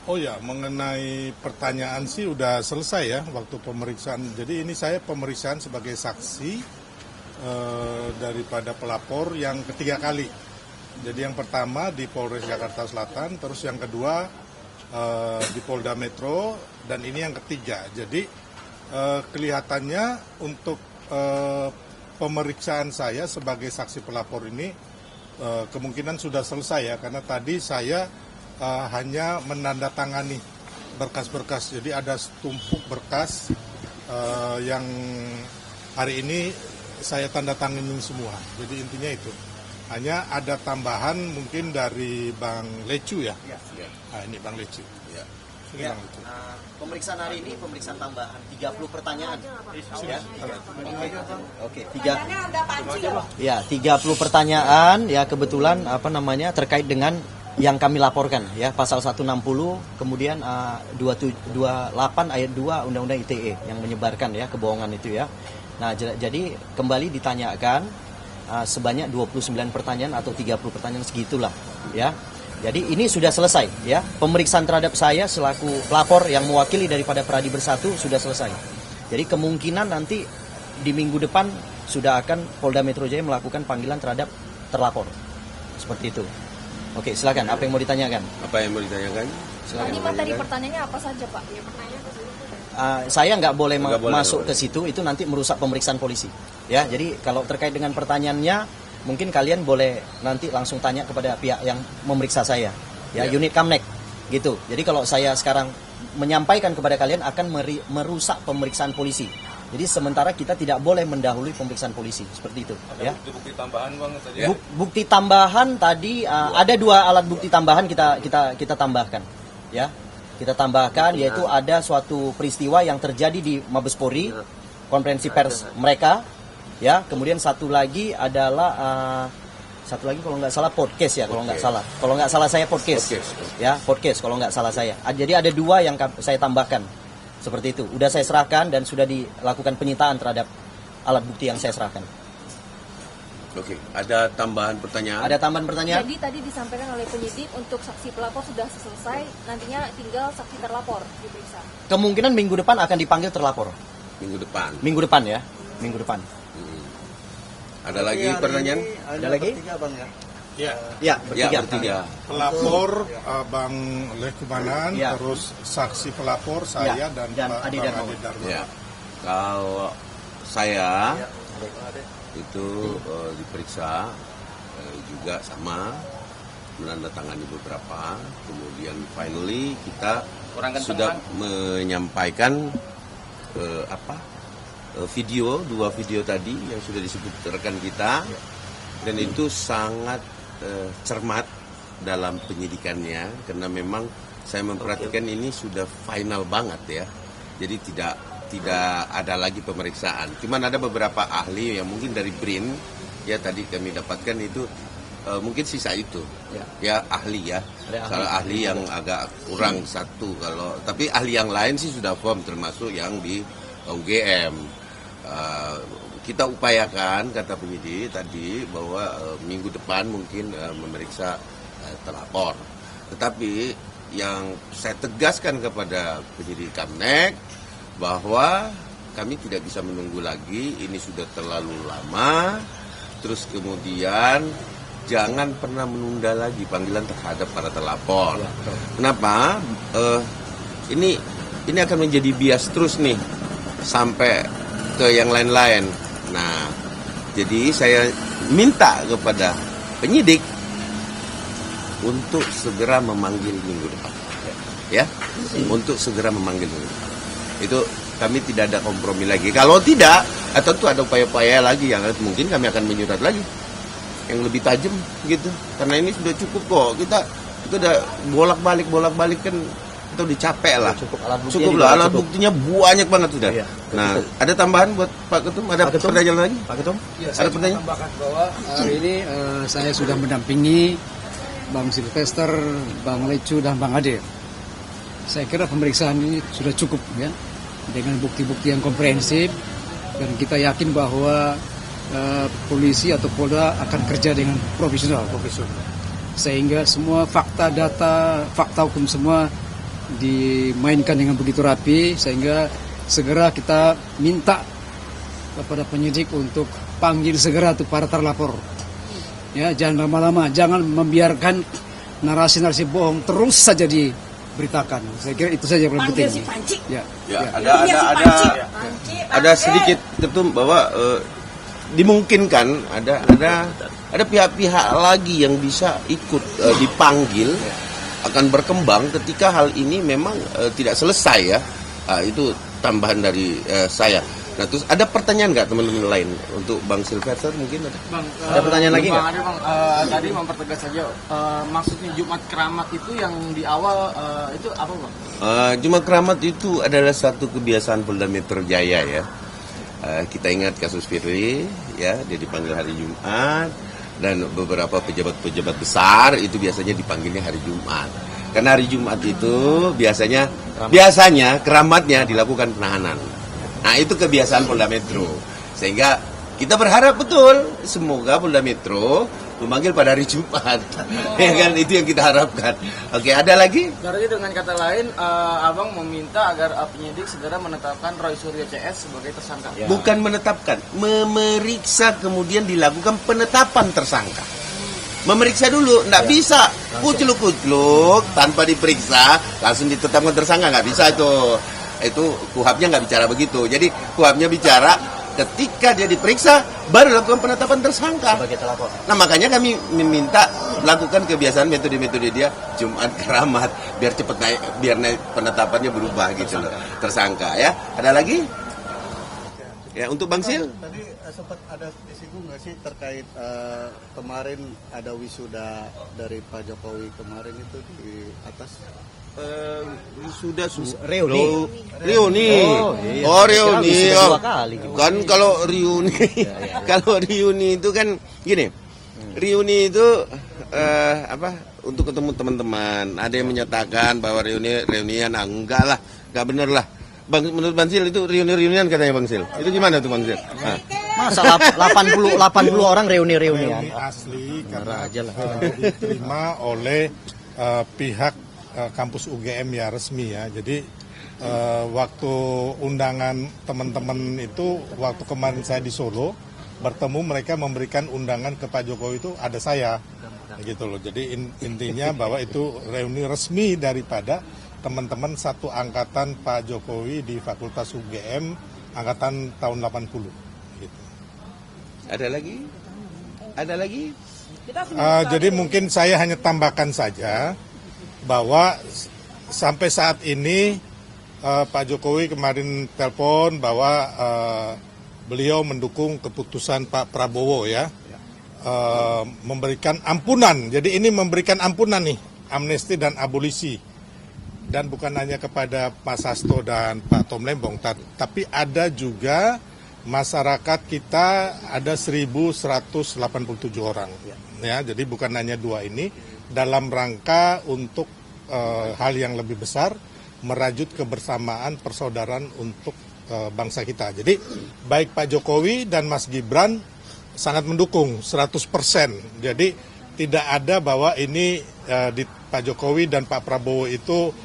Oh ya, mengenai pertanyaan sih udah selesai ya waktu pemeriksaan. Jadi ini saya pemeriksaan sebagai saksi daripada pelapor yang ketiga kali. Jadi yang pertama di Polres Jakarta Selatan, terus yang kedua di Polda Metro, dan ini yang ketiga. Jadi kelihatannya untuk pemeriksaan saya sebagai saksi pelapor ini kemungkinan sudah selesai ya, karena tadi saya hanya menandatangani berkas-berkas. Jadi ada setumpuk berkas yang hari ini saya tanda tangani semua. Jadi intinya itu. Hanya ada tambahan mungkin dari Bang Lecu ya. Nah, ini Bang Lecu. Ini Ya, Bang Lecu. pemeriksaan hari ini pemeriksaan tambahan 30 pertanyaan. Ya. Oke, 30 pertanyaan ya, kebetulan terkait dengan yang kami laporkan ya, pasal 160 kemudian 278 ayat 2 Undang-Undang ITE yang menyebarkan ya kebohongan itu ya. Nah, jadi kembali ditanyakan sebanyak 29 pertanyaan atau 30 pertanyaan segitulah ya. Jadi ini sudah selesai ya. Pemeriksaan terhadap saya selaku pelapor yang mewakili daripada Pradi Bersatu sudah selesai. Jadi kemungkinan nanti di minggu depan sudah akan Polda Metro Jaya melakukan panggilan terhadap terlapor. Seperti itu. Oke, silakan. Apa yang mau ditanyakan? Apa yang mau ditanyakan? Silakan. Tadi pertanyaannya apa saja, Pak? Saya nggak boleh masuk ke situ, itu nanti merusak pemeriksaan polisi. Ya, jadi kalau terkait dengan pertanyaannya, mungkin kalian boleh nanti langsung tanya kepada pihak yang memeriksa saya, ya. Unit Kamnek, gitu. Jadi kalau saya sekarang menyampaikan kepada kalian akan merusak pemeriksaan polisi. Jadi sementara kita tidak boleh mendahului pemeriksaan polisi, seperti itu. Ada ya. bukti tambahan bang tadi. Bukti tambahan tadi ada 2 alat bukti tambahan kita tambahkan, ya. Kita tambahkan yaitu ada suatu peristiwa yang terjadi di Mabes Polri, konferensi pers mereka, ya. Kemudian satu lagi adalah kalau nggak salah podcast ya, kalau nggak salah saya podcast. Ya, podcast kalau nggak salah saya. Jadi ada 2 yang saya tambahkan. Seperti itu. Udah saya serahkan dan sudah dilakukan penyitaan terhadap alat bukti yang saya serahkan. Oke, ada tambahan pertanyaan? Ada tambahan pertanyaan? Jadi tadi disampaikan oleh penyidik untuk saksi pelapor sudah selesai, nantinya tinggal saksi terlapor diperiksa. Kemungkinan minggu depan akan dipanggil terlapor. Minggu depan. Minggu depan ya, minggu depan. Ada lagi pertanyaan? Ada lagi? Ya, bertiga. Pelapor Bang Lekumanan, Ya. terus saksi pelapor saya dan Pak Adi Bang Darmawan. Adi Darmawan. Ya. Kalau saya itu diperiksa juga sama, menandatangani beberapa, kemudian finally kita sudah menyampaikan video, 2 video tadi yang sudah disebut rekan kita, dan itu sangat cermat dalam penyidikannya, karena memang saya memperhatikan ini sudah final banget ya, jadi tidak ada lagi pemeriksaan. Cuman ada beberapa ahli yang mungkin dari BRIN ya, tadi kami dapatkan itu mungkin sisa itu ya ahli ya, salah ahli yang agak kurang satu, tapi ahli yang lain sih sudah firm, termasuk yang di UGM. Kita upayakan, kata penyidik tadi, bahwa minggu depan mungkin memeriksa terlapor. Tetapi yang saya tegaskan kepada penyidik Kamnek bahwa kami tidak bisa menunggu lagi, ini sudah terlalu lama. Terus kemudian jangan pernah menunda lagi panggilan terhadap para terlapor. Kenapa? Ini akan menjadi bias terus nih sampai ke yang lain-lain. Nah, jadi saya minta kepada penyidik untuk segera memanggil minggu depan, ya, untuk segera memanggil minggu depan. Itu kami tidak ada kompromi lagi. Kalau tidak, tentu ada upaya-upaya lagi yang mungkin kami akan menyurat lagi, yang lebih tajam gitu. Karena ini sudah cukup kok. Kita udah bolak-balik kan. Kita udah capek lah. Cukup lah, alat buktinya banyak banget sudah. Iya, nah, ada tambahan buat Pak Ketum? Ada pertanyaan lagi? Pak Ketum? Ya, ada pertanyaan? Tambahkan bahwa hari ini saya sudah mendampingi Bang Silvester, Bang Lecu, dan Bang Ade. Saya kira pemeriksaan ini sudah cukup ya, dengan bukti-bukti yang komprehensif, dan kita yakin bahwa polisi atau Polda akan kerja dengan profesional. Sehingga semua fakta, data, fakta hukum semua dimainkan dengan begitu rapi, sehingga segera kita minta kepada penyidik untuk panggil segera tuh para terlapor. Ya, jangan lama-lama, jangan membiarkan narasi-narasi bohong terus saja diberitakan. Saya kira itu saja yang paling penting. Ya, Ada sedikit ketum bahwa dimungkinkan ada pihak-pihak lagi yang bisa ikut dipanggil, akan berkembang ketika hal ini memang tidak selesai ya. Itu tambahan dari saya. Nah, terus ada pertanyaan nggak teman-teman lain untuk Bang Silvester mungkin ada? Bang, Ada pertanyaan lagi nggak? Bang, tadi mempertegas saja, maksudnya Jumat Keramat itu yang di awal itu apa Bang? Jumat Keramat itu adalah satu kebiasaan Polda Metro Jaya ya. Kita ingat kasus Firly ya, dia dipanggil hari Jumat, dan beberapa pejabat-pejabat besar itu biasanya dipanggilnya hari Jumat. Karena hari Jumat itu biasanya keramatnya dilakukan penahanan. Nah, itu kebiasaan Polda Metro. Sehingga kita berharap betul semoga Polda Metro memanggil pada hari Jumat. Ya kan, itu yang kita harapkan. Oke, ada lagi? Berarti dengan kata lain, Abang meminta agar penyidik segera menetapkan Roy Suryo CS sebagai tersangka. Ya. Bukan menetapkan, memeriksa kemudian dilakukan penetapan tersangka. Memeriksa dulu, nggak bisa kucluk-kucluk tanpa diperiksa langsung ditetapkan tersangka, nggak bisa itu KUHAP-nya nggak bicara begitu. Jadi KUHAP-nya bicara ketika dia diperiksa baru lakukan penetapan tersangka Sebagai terlapor. Nah, makanya kami meminta lakukan kebiasaan metode-metode dia Jumat Keramat biar cepat naik, biar naik penetapannya berubah gitu loh. Tersangka ya. Ada lagi? Ya, untuk Bang Sil? Tadi sempat ada disinggung nggak sih terkait kemarin ada wisuda dari Pak Jokowi kemarin itu di atas? Sudah Reuni. Reuni. Oh, iya. Reuni. Bisa 2 kali. Kan kalau reuni, kalau reuni itu kan gini. Reuni itu untuk ketemu teman-teman. Ada yang menyatakan bahwa reunian enggak lah, enggak bener lah. Menurut Bang Sil itu reunian katanya Bang Sil. Itu gimana tuh Bang Sil? Masa 80 orang reuni-reunian. Ini asli karena Aja lah. diterima oleh pihak kampus UGM ya, resmi ya. Jadi waktu undangan teman-teman itu, waktu kemarin saya di Solo bertemu, mereka memberikan undangan ke Pak Jokowi, itu ada saya gitu loh. Jadi intinya bahwa itu reuni resmi daripada teman-teman satu angkatan Pak Jokowi di Fakultas UGM angkatan tahun 80 gitu. Ada lagi? Ada lagi? Jadi mungkin saya hanya tambahkan saja bahwa sampai saat ini Pak Jokowi kemarin telepon bahwa beliau mendukung keputusan Pak Prabowo ya, memberikan ampunan. Jadi ini memberikan ampunan nih, amnesti dan abolisi. Dan bukan hanya kepada Mas Hasto dan Pak Tom Lembong, tapi ada juga masyarakat kita, ada 1.187 orang. Ya, jadi bukan hanya 2 ini, dalam rangka untuk hal yang lebih besar, merajut kebersamaan persaudaraan untuk bangsa kita. Jadi baik Pak Jokowi dan Mas Gibran sangat mendukung 100%. Jadi tidak ada bahwa ini di Pak Jokowi dan Pak Prabowo itu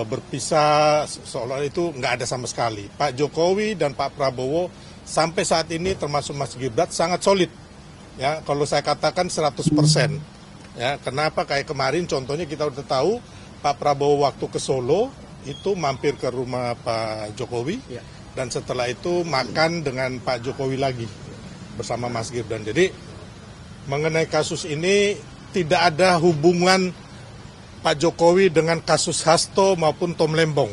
berpisah, seolah itu nggak ada sama sekali. Pak Jokowi dan Pak Prabowo sampai saat ini termasuk Mas Gibran sangat solid. Ya, kalau saya katakan 100%. Ya, kenapa kayak kemarin contohnya kita udah tahu Pak Prabowo waktu ke Solo itu mampir ke rumah Pak Jokowi dan setelah itu makan dengan Pak Jokowi lagi bersama Mas Gibran. Jadi mengenai kasus ini tidak ada hubungan Pak Jokowi dengan kasus Hasto maupun Tom Lembong.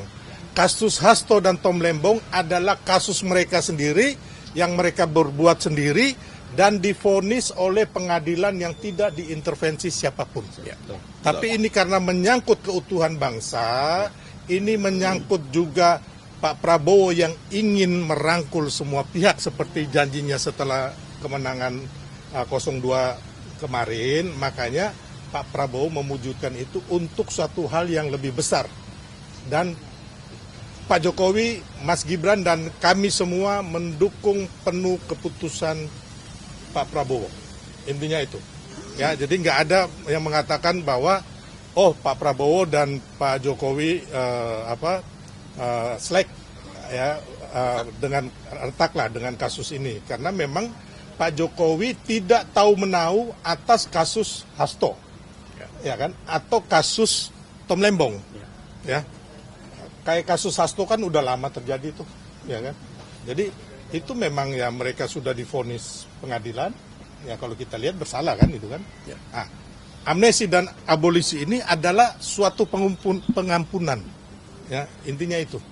Kasus Hasto dan Tom Lembong adalah kasus mereka sendiri yang mereka berbuat sendiri dan divonis oleh pengadilan yang tidak diintervensi siapapun. Tapi ini karena menyangkut keutuhan bangsa, ini menyangkut juga Pak Prabowo yang ingin merangkul semua pihak seperti janjinya setelah kemenangan 02 kemarin, makanya Pak Prabowo mewujudkan itu untuk suatu hal yang lebih besar. Dan Pak Jokowi, Mas Gibran, dan kami semua mendukung penuh keputusan Pak Prabowo. Intinya itu. Ya, jadi nggak ada yang mengatakan bahwa oh Pak Prabowo dan Pak Jokowi slack ya dengan retaklah dengan kasus ini karena memang Pak Jokowi tidak tahu menahu atas kasus Hasto, ya kan, atau kasus Tom Lembong, ya. Kayak kasus Hasto kan udah lama terjadi tuh, ya kan. Jadi itu memang ya mereka sudah divonis pengadilan, ya kalau kita lihat bersalah kan itu kan. Nah, amnesti dan abolisi ini adalah suatu pengampunan, ya intinya itu.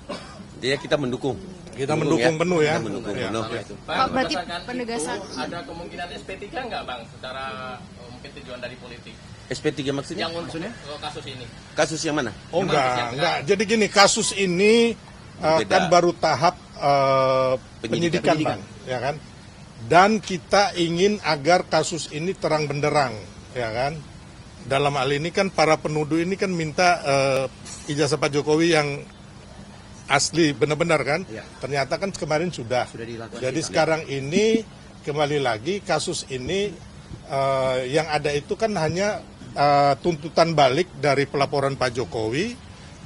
Dia kita mendukung. Kita mendukung penuh ya. Kita mendukung Ya. penuh. Pak, berarti berdasarkan penegasan. itu, ada kemungkinan SP3 nggak Bang secara mungkin tujuan dari politik SP3 maksudnya? yang untuk kasus ini? Kasus yang mana? Oh enggak. Jadi gini, kasus ini Beda. kan baru tahap penyidikan, Bang, ya kan? Dan kita ingin agar kasus ini terang benderang, ya kan? Dalam hal ini kan para penuduh ini kan minta ijazah Pak Jokowi yang asli benar-benar kan? Ya. Ternyata kan kemarin sudah. dilakukan. Jadi sekarang ini kembali lagi kasus ini yang ada itu kan hanya tuntutan balik dari pelaporan Pak Jokowi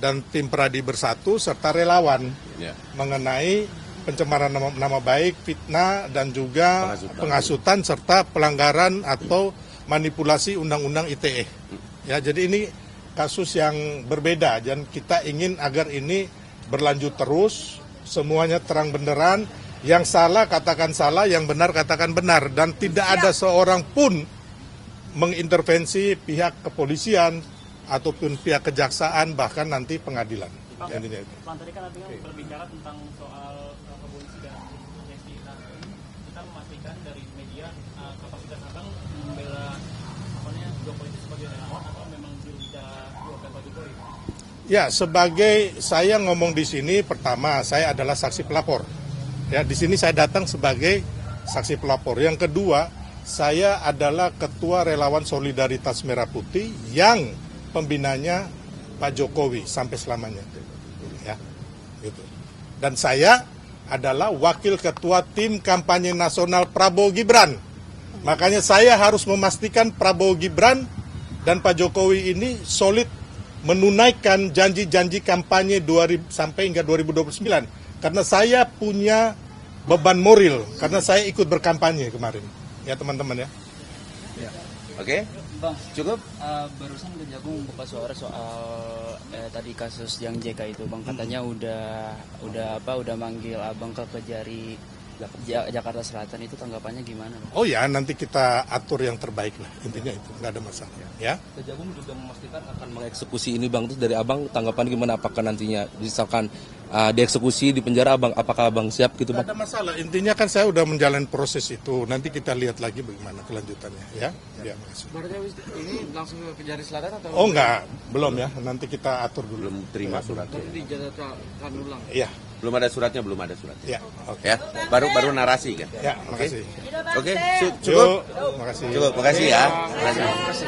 dan tim Pradi Bersatu serta relawan Ya. mengenai pencemaran nama baik, fitnah dan juga penghasutan serta pelanggaran atau manipulasi Undang-Undang ITE. Ya, jadi ini kasus yang berbeda dan kita ingin agar ini berlanjut terus, semuanya terang benderang, yang salah katakan salah, yang benar katakan benar, dan tidak ada seorang pun mengintervensi pihak kepolisian ataupun pihak kejaksaan bahkan nanti pengadilan. Intinya itu. Pak, tadi kan artinya berbicara tentang soal abolisi dan amnesti. Nah, kita memastikan dari media kapasitas Abang membela Jokowi itu sebagai relawan atau memang juru bicara keluarga Pak Jokowi? Ya, sebagai saya ngomong di sini, pertama saya adalah saksi pelapor. Ya, di sini saya datang sebagai saksi pelapor. Yang kedua, saya adalah ketua relawan Solidaritas Merah Putih yang pembinanya Pak Jokowi sampai selamanya. Ya, gitu. Dan saya adalah wakil ketua tim kampanye nasional Prabowo Gibran. Makanya saya harus memastikan Prabowo Gibran dan Pak Jokowi ini solid menunaikan janji-janji kampanye sampai hingga 2029. Karena saya punya beban moral, karena saya ikut berkampanye kemarin. Ya teman-teman ya. Oke? Bang, Cukup? barusan Kejagung buka suara soal tadi kasus yang JK itu, Bang. Katanya udah manggil Abang ke Kejari Jakarta Selatan, itu tanggapannya gimana, Bang? Oh ya, nanti kita atur yang terbaik lah. Intinya itu, nggak ada masalah. Ya. Kejagung juga memastikan akan mengeksekusi ini, Bang. Terus dari Abang tanggapan gimana? Apakah nantinya misalkan dieksekusi di penjara, Abang, apakah Abang siap gitu, Bang? Nggak ada masalah. Intinya kan saya udah menjalani proses itu. Nanti kita lihat lagi bagaimana kelanjutannya. Ya. Ya, makasih. Berarti ini langsung ke Kejari Selatan atau? Oh enggak, belum ya. Nanti kita atur dulu. Belum terima suratnya. Dijadwalkan ulang. Iya. Belum ada suratnya, belum ada suratnya. Ya. Oke. Ya, baru narasi kan? Ya, makasih. Oke, cukup. Yuk, makasih. Cukup, makasih ya. Makasih.